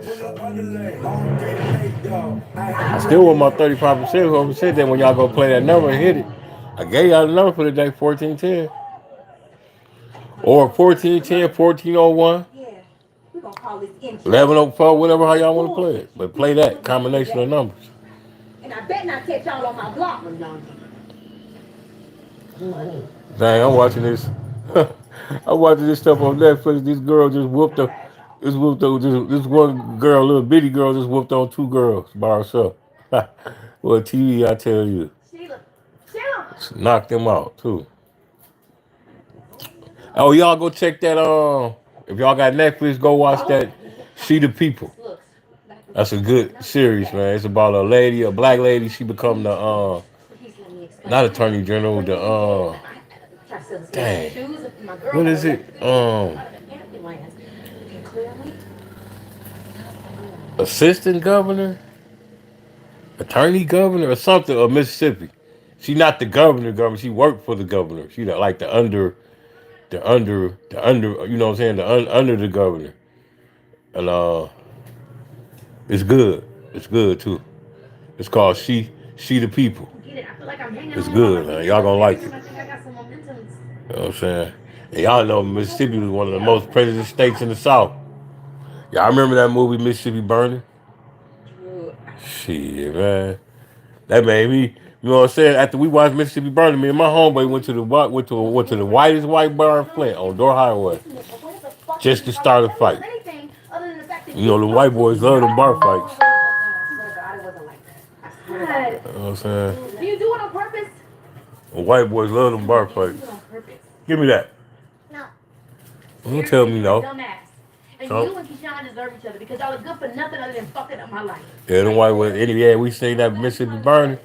I still want my 35%. Whoever said that when y'all go play that number and hit it. I gave y'all the number for the day, 1410. Or 1410, 1401, Yeah, we're gonna call this intro. 1104, whatever how y'all want to play it. But play that combination of numbers. And I bet not catch y'all on my block. Dang, I'm watching this. I'm watching this stuff on Netflix. This girl just whooped up. This one girl, little bitty girl, just whooped on two girls by herself. Well, TV, I tell you, Sheila, knocked them out too. Oh, y'all go check that. If y'all got Netflix, go watch that. See the People. That's a good series, man. It's about a black lady. She become the not attorney general, the dang, what is it? Assistant governor, attorney governor, or something of Mississippi. She not the governor. She worked for the governor. She like the under. You know what I'm saying? Under the governor, and it's good. It's good too. It's called She the People. It's good, man. Y'all gonna like it. You know what I'm saying? And y'all know Mississippi was one of the most prejudiced states in the South. Y'all remember that movie Mississippi Burning? Shit, man. That made me. You know what I'm saying? After we watched Mississippi Burning, me and my homeboy went to the whitest white bar in Flint on Door Highway just to start a fight. You know the white boys love them bar fights. You know what I'm saying? do you do it on purpose? The white boys love them bar fights. Give me that. No. Don't tell me no. Dumbass. And Oh. you and Keyshawn deserve each other because y'all are good for nothing other than fucking up my life. Yeah, the white boys. Yeah, we seen that Mississippi Burning.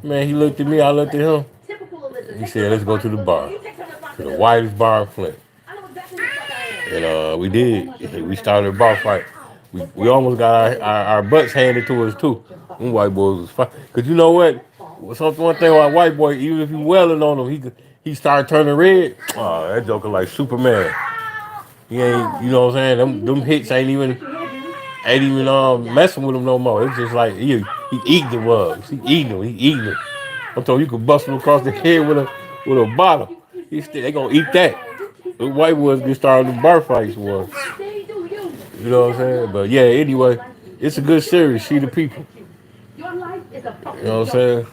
Man, he looked at me. I looked at him. Typical Elizabeth. He said, "Let's go to the bar, You take some to the responsibility. whitest bar in Flint." I know exactly what the fuck I am. And we did. We started a bar fight. We almost got our butts handed to us too. Them white boys was fine. Cause you know what? One thing about white boy, even if you welling on him, he started turning red. Oh, that joker like Superman. He ain't, you know what I'm saying? Them hits ain't even messing with him no more. It's just like he eating the bugs. He eating them. I'm telling you, could bust him across the head with a bottle. They gonna eat that. The white boys get started in bar fights was. You know what I'm saying? But yeah, anyway, it's a good series. See the People. Your life is a fucking You know what I'm saying?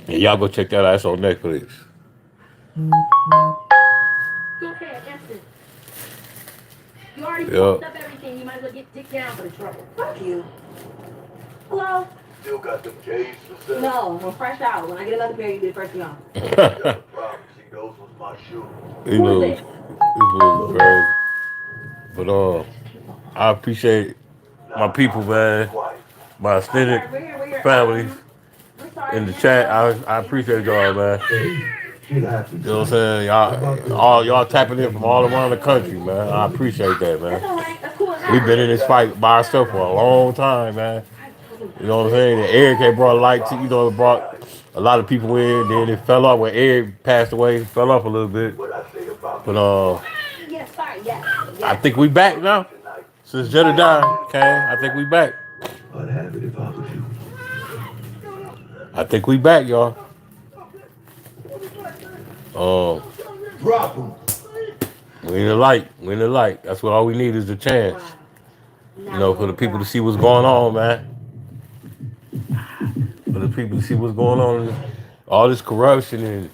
Yeah, y'all go check that out. It's on Netflix. Go ahead, answer. You already Yep. fucked up everything. You might as well get dick down for the trouble. Fuck you. Hello? Still got them K's for sale. No, we're fresh out. When I get another pair, you get first thing off. Got the problem. See, those was my shoes. You Who is know, this? this was crazy. But I appreciate my Nah, people, man, quiet. my Oh, extended sorry, we're here, we're here. family We're sorry. in the chat. I appreciate y'all, man. She happy. You know what I'm saying? Y'all tapping in from all around the country, man. I appreciate that, That's all man. right. That's cool. We've been in this fight by ourselves for a long time, man. You know what I'm saying? And Eric had brought light to, brought a lot of people in. Then it fell off when Eric passed away. It fell off a little bit. What I say about But Yes, sorry, yes. I think we back now. Since Jedediah came, I think we back. I'd have it if I was you. I think we back, y'all. Um, Drop him. we in the light. We in the light. That's what all we need is a chance. For the people to see what's going on, man. For the people to see what's going on, all this corruption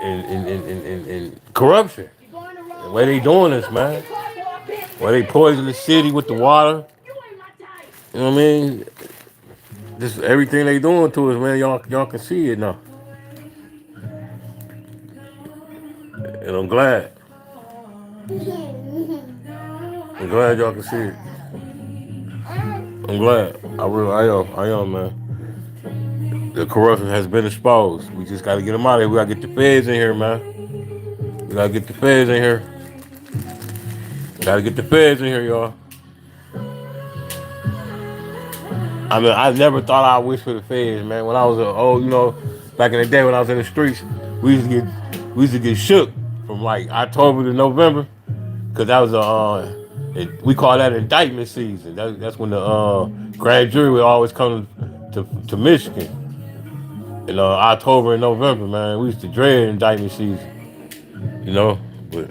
and corruption. The way they doing this, man. Why they poison the city with the water. You know what I mean? Just everything they doing to us, man. Y'all can see it now. And I'm glad. I'm glad y'all can see it. I'm glad. I am, man. The corruption has been exposed. We just gotta get them out of here. We gotta get the feds in here, man. We gotta get the feds in here. Gotta get the feds in here, y'all. I mean, I never thought I'd wish for the feds, man. When I was back in the day when I was in the streets, we used to get shook from like October to November, cause that was we call that indictment season. That's when the grand jury would always come to Michigan in October and November, man. We used to dread indictment season, But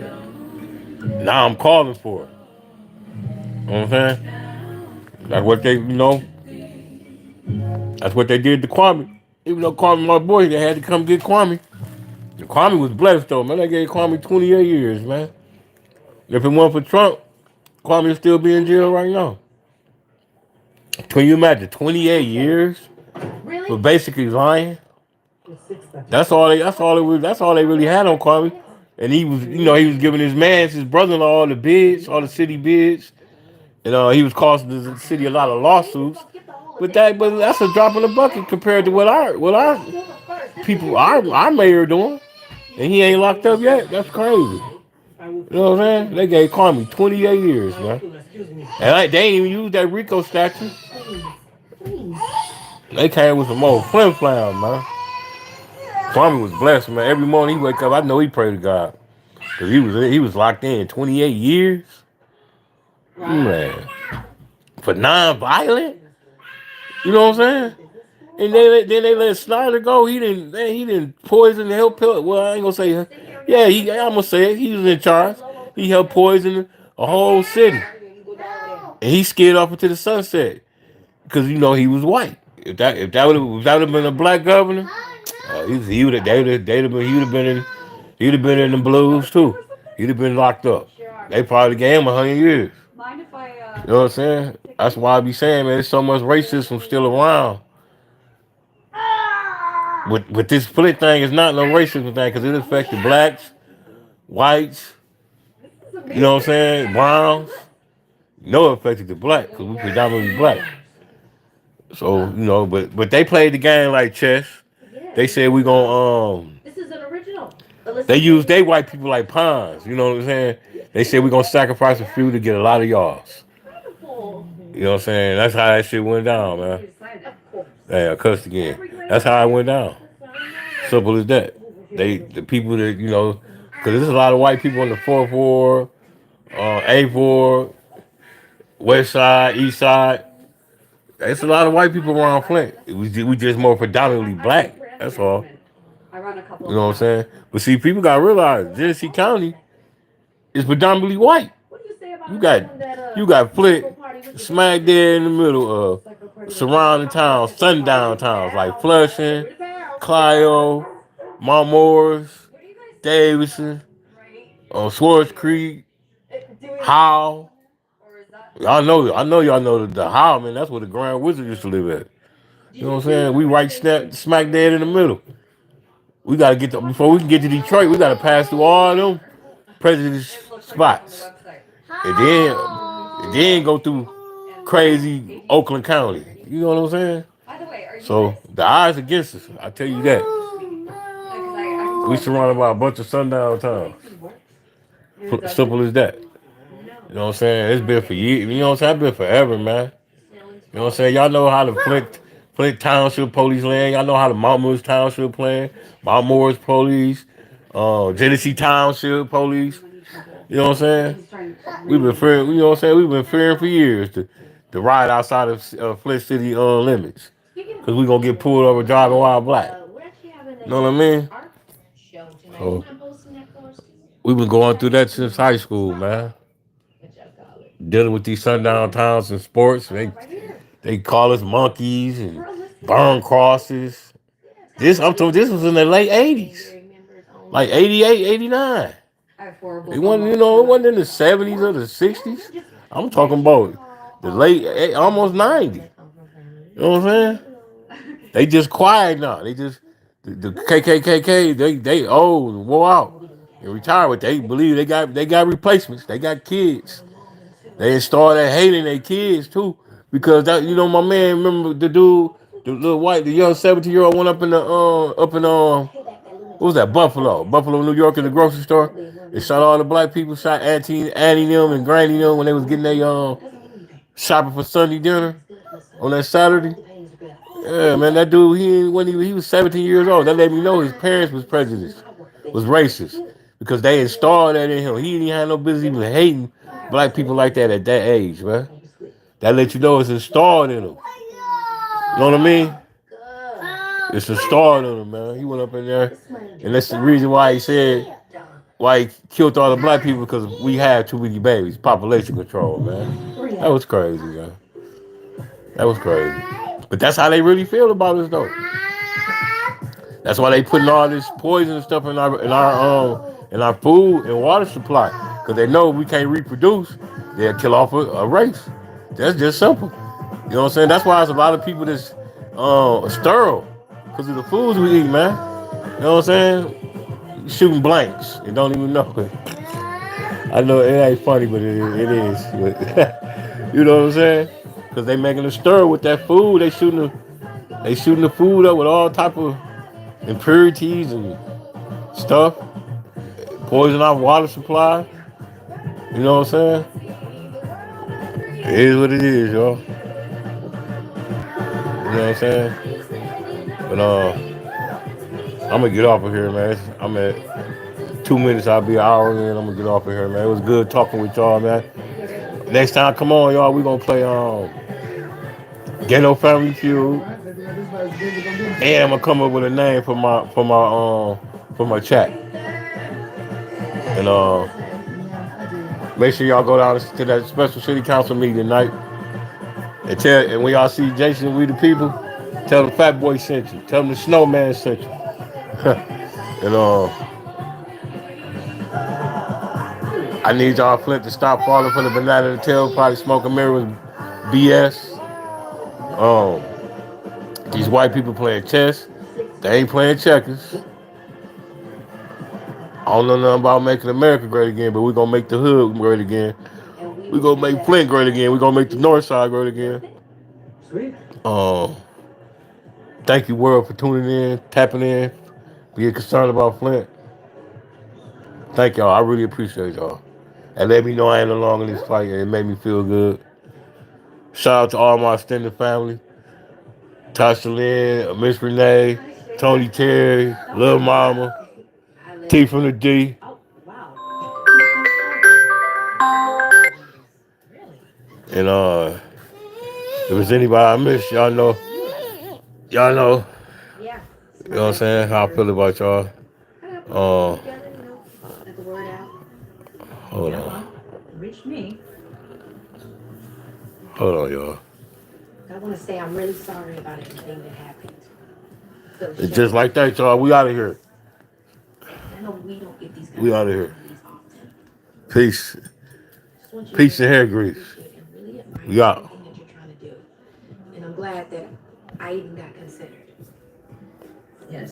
now I'm calling for it. You know what I'm saying? Like what that's what they did to Kwame. Even though Kwame, my boy, they had to come get Kwame. And Kwame was blessed though, man. They gave Kwame 28 years, man. If it weren't for Trump, Kwame would still be in jail right now. Can you imagine 28 years for basically lying? That's all they really had on Kwame. And he was, he was giving his brother-in-law all the bids, all the city bids. And he was costing the city a lot of lawsuits. But that's a drop in the bucket compared to what our people, our mayor doing. And he ain't locked up yet. That's crazy. You know what I'm saying? They gave Kwame 28 years, man. And they ain't even used that Rico statute. They came with some more flim flam, man. Kwame was blessed, man. Every morning he wake up, I know he prayed to God. Cause he was locked in 28 years. Man. For non-violent? You know what I'm saying? And then they let Snyder go. He didn't poison the help. Well, I ain't gonna say. Yeah, I'm gonna say it. He was in charge. He helped poison a whole city, and he scared off into the sunset because he was white. If that would have been a black governor, he would have been in the blues too. He'd have been locked up. They probably gave him 100 years. You know what I'm saying? That's why I be saying, man, there's so much racism still around. With this Flint thing, it's not no racism thing because it affected blacks, whites, you know what I'm saying, browns. No, it affected the black because we predominantly black. So but they played the game like chess. They said we gonna This is an original. They use they white people like pawns. You know what I'm saying? They said we gonna sacrifice a few to get a lot of y'alls. You know what I'm saying? That's how that shit went down, man. Yeah, I cussed again. That's how it went down. Simple as that. The people that, because there's a lot of white people on the 4th Ward, 8th Ward, West Side, East Side. There's a lot of white people around Flint. We just more predominantly black. That's all. You know what I'm saying? But see, people got to realize Genesee County is predominantly white. You got Flint smack there in the middle of surrounding towns, sundown towns like Flushing, Clio, Mount Morris, Davidson, Swartz Creek, Howe. I know y'all know the Howe, man. That's where the Grand Wizard used to live at. You know what I'm saying? We right smack dead in the middle. We gotta before we can get to Detroit. We gotta pass through all them prejudice spots, and then go through crazy Oakland County. You know what I'm saying? So the odds against us. I tell you that. We surrounded by a bunch of sundown towns. Simple as that. You know what I'm saying? It's been for years. You know what I'm saying? It's been forever, man. You know what I'm saying? Y'all know how the Flint Township police land. Y'all know how the Mount Moore's Township plan. Mount Moore's police. Genesee Township police. You know what I'm saying? We've been fearing. You know what I'm saying? We've been fearing for years to ride outside of Flint City limits because we gonna get pulled over driving while black. You know what I mean? So we've been going through that since high school, man. Dealing with these sundown towns and sports. They call us monkeys and burn crosses. This was in the late 80s. Like 88, 89. It wasn't in the 70s or the 60s. I'm talking about the late, almost 90. You know what I'm saying? They just quiet now. They just, the KKKK, they old and wore out and retired, but they believe they got replacements. They got kids. They started hating their kids too. Because my man, remember the dude, the young 17-year-old went what was that, Buffalo, New York, in the grocery store. They shot all the black people, shot Annie them and Granny them when they was getting their shopping for Sunday dinner on that Saturday. Yeah, man, that dude, he was 17 years old. That let me know his parents was prejudiced, was racist, because they installed that in him. He didn't have no business even hating black people like that at that age, man. That let you know it's installed in him. You know what I mean? It's installed in him, man. He went up in there, and that's the reason why he killed all the black people, because we had too many babies. Population control, man. That was crazy, man. That was crazy. But that's how they really feel about us, though. That's why they putting all this poison and stuff in our food and water supply, because they know if we can't reproduce, they'll kill off a race. That's just simple. You know what I'm saying? That's why there's a lot of people that's sterile because of the foods we eat, man. You know what I'm saying? Shooting blanks and don't even know it. I know it ain't funny, but it is. You know what I'm saying? Because they making a stir with that food. They shooting the food up with all type of impurities and stuff. Poison our water supply. You know what I'm saying? It is what it is, y'all. You know what I'm saying? But I'm gonna get off of here, man. I'm at 2 minutes. I'll be an hour in. I'm gonna get off of here, man. It was good talking with y'all, man. Next time, come on, y'all. We gonna play Ghetto Family Feud, and I'm gonna come up with a name for my chat. And make sure y'all go down to that special city council meeting tonight. And when y'all see Jason, we the people, tell the Fat Boy sent you. Tell them the Snowman sent you. And I need y'all Flint to stop falling for the banana in the tailpipe, smoking mirrors, BS. These white people playing chess. They ain't playing checkers. I don't know nothing about making America great again, but we're gonna make the hood great again. We're gonna make Flint great again. We're gonna make the North Side great again. Thank you, world, for tuning in, tapping in, being concerned about Flint. Thank y'all. I really appreciate y'all. And let me know I ain't along in this fight, and it made me feel good. Shout out to all my extended family. Tasha Lynn, Miss Renee, Tony Terry, Lil Mama, T from the D. And if there's anybody I miss, y'all know. Y'all know. You know what I'm saying? How I feel about y'all. Hold on. Hold on, y'all. I want to say I'm really sorry about everything that happened. It's just like that, y'all. We out of here. know we don't get these We out of here. opportunities often. Peace. Just want you Peace to and hair grease. appreciate and really admire We out. everything that you're trying to do. And I'm glad that I even got considered.